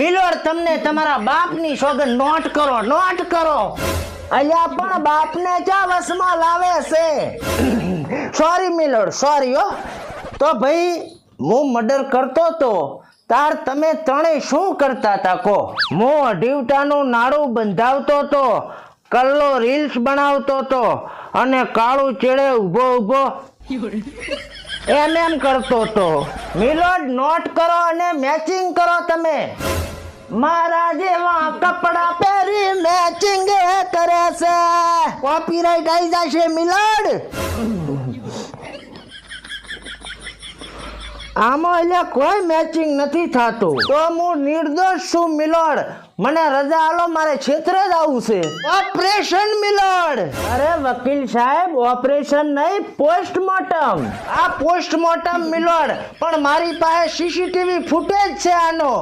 milord તમને તમારા બાપની સોગંદ નોટ કરો અલ્યા પણ બાપને ચા વસમાં લાવે છે સોરી મિલોડ સોરી હો તો ભાઈ હું મર્ડર કરતો તો તાર તમે ત્રણેય શું કરતા તા કો હું અઢીવટાનું નાડું બંધાવતો તો કલ્લો રીલ્સ બનાવતો તો અને કાળું ચેડે ઊભો એમ કરતો તો મિલોડ નોટ કરો અને મેચિંગ કરો તમે મારા જેવા કપડા પહેરી મેચિંગ કરે છે કોપીરાઈટ આવી જશે મિલોડ આમાં એટલે કોઈ મેચિંગ નથી થતું તો હું નિર્દોષ છું મિલોડ મને રજા આલો મારે ક્ષેત્રે જ આવું છે ઓપરેશન મિલોડ અરે વકીલ સાહેબ ઓપરેશન નહીં પોસ્ટમોર્ટમ આ પોસ્ટમોર્ટમ મિલોડ પણ મારી પાસે સીસીટીવી ફૂટેજ છે આનો